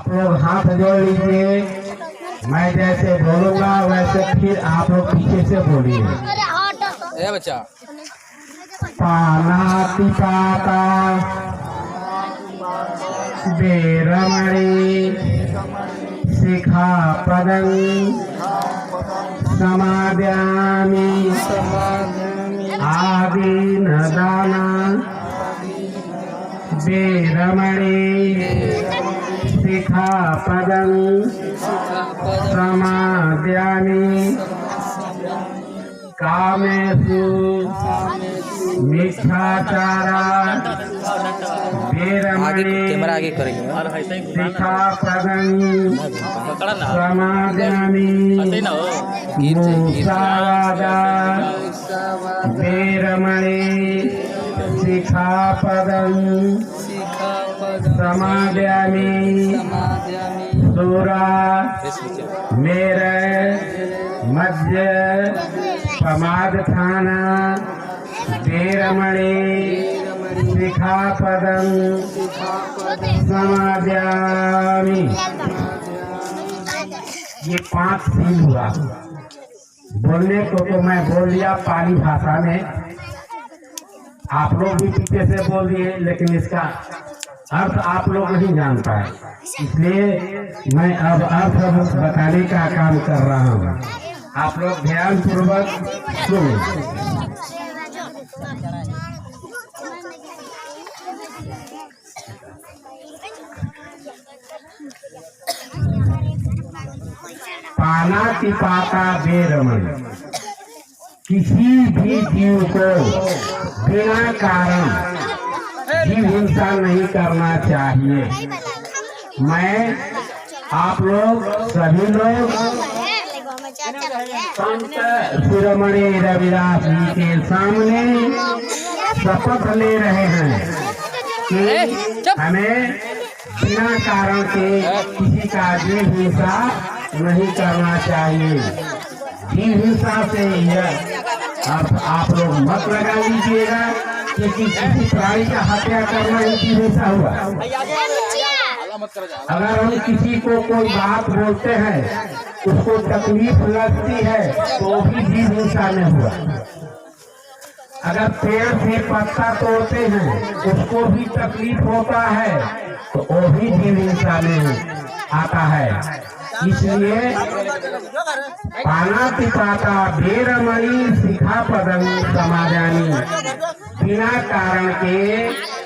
आप लोग हाथ जोड़ लीजिए। मैं जैसे बोलूंगा वैसे फिर आप लोग पीछे से बोलिए। बच्चा पानाति पाता बेरमणि सिखापदं समादयामि आदीनदाना बेरमणि सिखापदं समादयामि कामेषु मिथ्याचारा कैमरा आगे करेंगे सिखापदं समादयामि मूसावादा बेरमणि सिखापदं समादयामि सूरा मेरे मध्य समादथाना बेरमणि सिखापदं समादयामि। ये 5 सील हुआ। बोलने को तो मैं बोल दिया पाली भाषा में, आप लोग भी पीछे से बोल दिए, लेकिन इसका अर्थ आप लोग नहीं जान पाए, इसलिए मैं अब अर्थ बताने का काम कर रहा हूँ। आप लोग ध्यान पूर्वक सुनो। पानाति पाता बेरमणि, किसी भी जीव को बिना कारण जीव हिंसा नहीं करना चाहिए। मैं आप लोग सभी लोग संत शिरोमणि रविदास जी के सामने शपथ ले रहे हैं कि हमें बिना कारण के किसी का जीव हिंसा नहीं करना चाहिए। जीव हिंसा से यह आप लोग मत लगा लीजिएगा कि किसी प्राणी का हत्या करना ही जीव हिंसा हुआ। अगर हम किसी को कोई बात बोलते हैं, उसको तकलीफ लगती है, तो भी जीव हिंसा में हुआ। अगर पेड़ से पत्ता तोड़ते हैं, उसको भी तकलीफ होता है, तो वो भी जीव हिंसा में आता है। इसलिए पानाति पाता बेरमणि सिखापदं समादयामि, बिना कारण के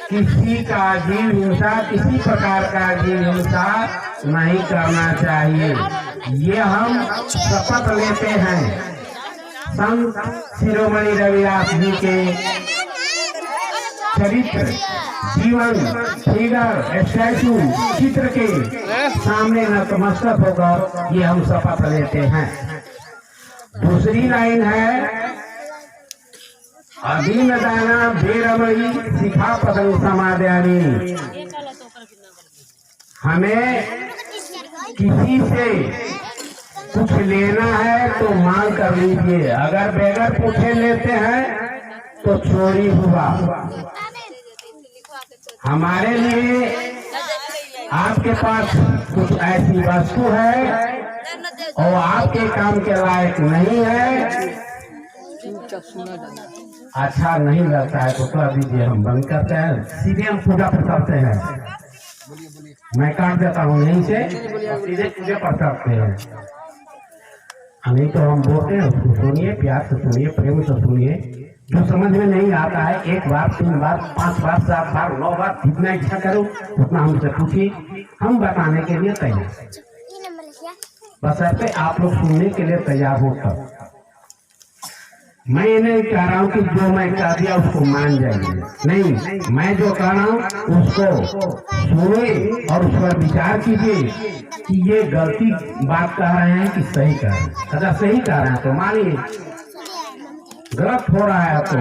किसी का जीव हिंसा, किसी प्रकार का जीव हिंसा नहीं करना चाहिए। ये हम शपथ लेते हैं संत शिरोमणि रविदास जी के चरित्र, जीवन, फिगर, स्टैचू, चित्र के सामने नतमस्तक होकर ये हम शपथ लेते हैं। दूसरी लाइन है अधीनदाना बेरमणि सिखापदं समादयामि। हमें किसी से कुछ लेना है तो मांग कर लीजिए। अगर बगैर पूछे लेते हैं तो चोरी हुआ। हमारे लिए आपके पास कुछ ऐसी वस्तु है और आपके काम के लायक नहीं है, अच्छा नहीं लगता है तो कर दीजिए, हम बंद करते हैं, सीधे हम पूजा पर करते हैं। मैं काट देता हूँ यहीं से, सीधे पूजा पर करते हैं। नहीं तो हम बोलते हैं, उसको सुनिए, प्यार से सुनिए, प्रेम से सुनिए। जो समझ में नहीं आता है 1 बार 3 बार 5 बार 7 बार 9 बार जितना इच्छा करो उतना हमसे पूछिए, हम बताने के लिए तैयार। बशर्ते आप लोग सुनने के लिए तैयार हो तब। मैं ये नहीं कह रहा हूँ कि जो मैं कह दिया उसको मान जाइए, नहीं, मैं जो कह रहा हूँ उसको सुने और उस पर विचार कीजिए कि ये गलती बात कह रहे हैं कि सही कह रहे हैं। अगर सही कह रहे हैं तो मानिए, गलत हो रहा है तो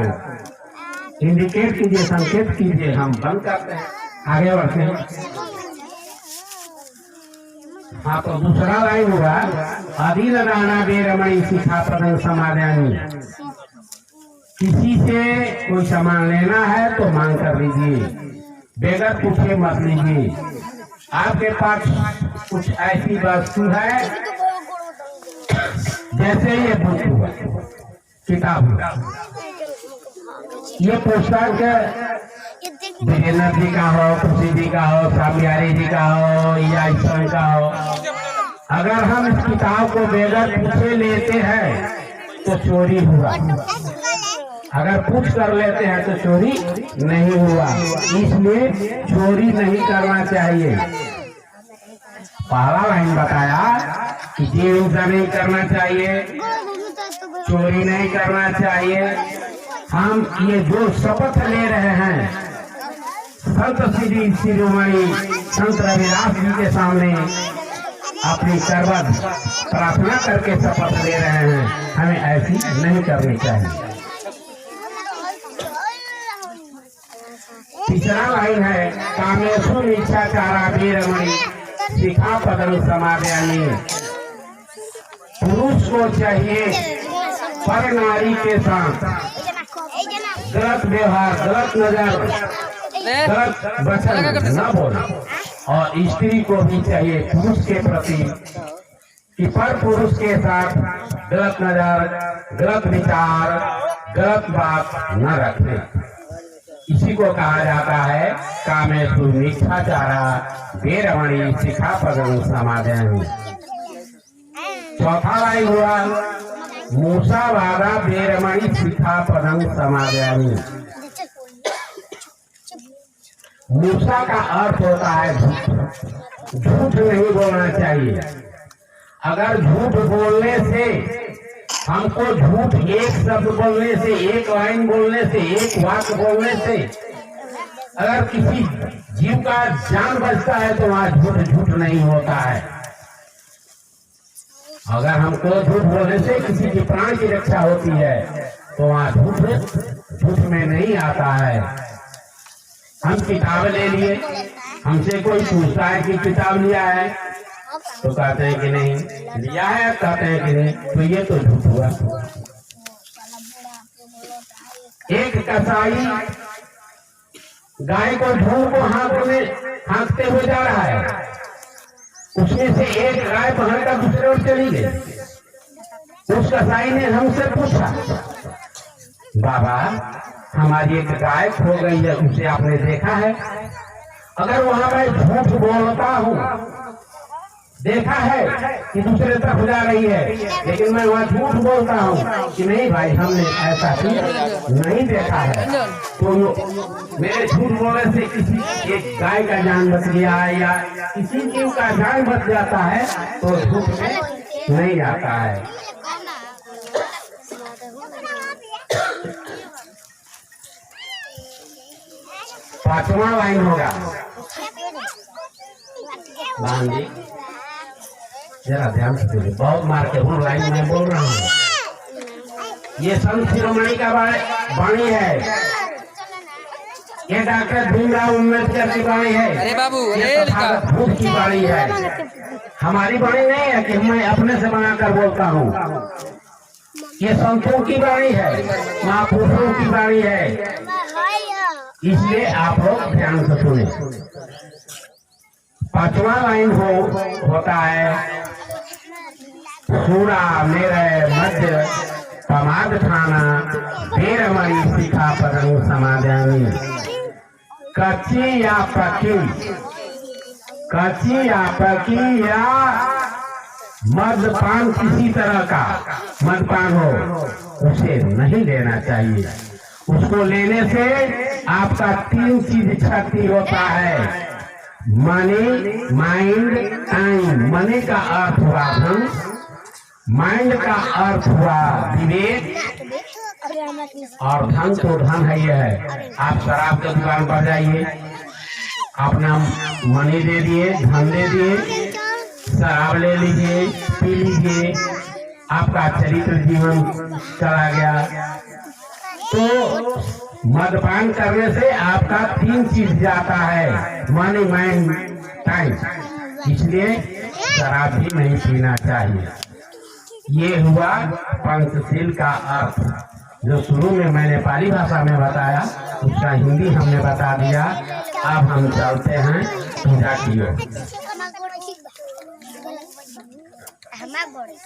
इंडिकेट कीजिए, संकेत कीजिए, हम बंद करते हैं, आगे बढ़ते हैं। हाँ, तो दूसरा लाइन हुआ अधीनदाना बेरमणि सिखापदं समादयामि। किसी से कोई सामान लेना है तो मांग कर लीजिए, बगैर पूछे मत लीजिए। आपके पास कुछ ऐसी वस्तु है जैसे ये बुक हुआ, किताब हुआ, ये पुस्तक विजेंद्र जी का हो, खुशी जी का हो, सामियारी जी का हो या ईश्वर का हो। अगर हम इस किताब को बगैर पूछे लेते हैं तो चोरी हुआ, अगर पूछ कर लेते हैं तो चोरी नहीं हुआ। इसलिए चोरी नहीं करना चाहिए। पहला लाइन बताया कि ये हिंसा नहीं करना चाहिए, चोरी नहीं करना चाहिए। हम ये जो शपथ ले रहे हैं संत श्री शिरोमणि संत रविदास जी के सामने अपनी सर्वद प्रार्थना करके शपथ ले रहे हैं, हमें ऐसी नहीं करनी चाहिए। तीसरा लाइन है कामेषु मिथ्याचारा वीरमणि शिखा पदम समादयानि। पुरुष को चाहिए पर नारी के साथ गलत व्यवहार, गलत नजर, गलत वचन न बोलना, और स्त्री को भी चाहिए पुरुष के प्रति कि पर पुरुष के साथ गलत नजर, गलत विचार, गलत बात न रखने। इसी को कहा जाता है कामेषु मिथ्याचारा वीरमणि शिखा पदम समादयानि। चौथा लाइन हुआ मूषावादा वीरमणि शिखा पदम समादयानि। मूषा का अर्थ होता है झूठ। झूठ नहीं बोलना चाहिए। अगर झूठ बोलने से हमको, झूठ एक शब्द बोलने से, एक लाइन बोलने से, एक वाक्य बोलने से अगर किसी जीव का जान बचता है तो वहाँ झूठ नहीं होता है। अगर हमको झूठ बोलने से किसी की प्राण की रक्षा होती है तो वहाँ झूठ में नहीं आता है। हम किताब ले लिए, हमसे कोई पूछता है कि किताब लिया है तो कहते हैं कि नहीं लिया है, कहते हैं कि नहीं, तो ये तो झूठ हुआ। एक कसाई गाय को झूठ को हाँकते हुए जा रहा है, उसमें से एक गाय पकड़कर दूसरे ओर चली गई। उस कसाई ने हमसे पूछा, बाबा हमारी एक गाय खो गई है, उसे आपने देखा है? अगर वहां मैं झूठ बोलता हूँ, देखा है कि दूसरे तरफ जा रही है, लेकिन मैं वहाँ झूठ बोलता हूँ कि नहीं भाई हमने ऐसा नहीं देखा है, तो मेरे झूठ बोलने से किसी एक गाय का जान बच गया है या किसी जीव का जान बच जाता है तो झूठ में नहीं आता है। पांचवा लाइन होगा, जी जरा ध्यान से सुनिए, बहुत मार के हूँ लाइन में बोल रहा हूँ। ये संत शिरोमणि का वाणी है, ये डॉक्टर भीमराव अम्बेडकर की वाणी है, अरे बाबू ये भूत की वाणी है। हमारी वाणी नहीं है कि मैं अपने से बनाकर बोलता हूँ, ये संतों की वाणी है, महापुरुषों की वाणी है। इसलिए आप लोग ध्यान से सुने। पांचवा लाइन होता है सूरा मेरे मध्य प्रमाद थाना वीरमणि शिखा पदम समादयानि। कच्ची या पकी, कच्ची या पकी या मद्यपान, किसी तरह का मद्यपान हो उसे नहीं लेना चाहिए। उसको लेने से आपका 3 चीज क्षति होता है, मनी, माइंड, टाइम। मनी का अर्थ हुआ धन, माइंड का अर्थ हुआ विवेक, और धन तो धन है। ये है, आप शराब की दुकान पर जाइए, अपना मनी दे दिए, धन दे दिए, शराब ले लीजिए, पी लीजिए, आपका चरित्र जीवन चला गया। तो मद्यपान करने से आपका 3 चीज जाता है, मनी, माइंड, टाइम। इसलिए शराब भी नहीं पीना चाहिए। ये हुआ पंचशील का अर्थ, जो शुरू में मैंने पाली भाषा में बताया, उसका हिंदी हमने बता दिया। अब हम चलते हैं पूजा की ओर। हमार बड़े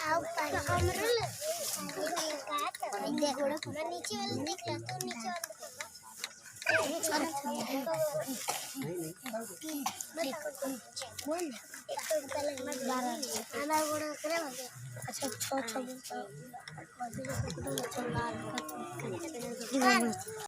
आओ पर हमरे देख थोड़ा नीचे वाला देख ला तो नीचे वाला अच्छा 6 6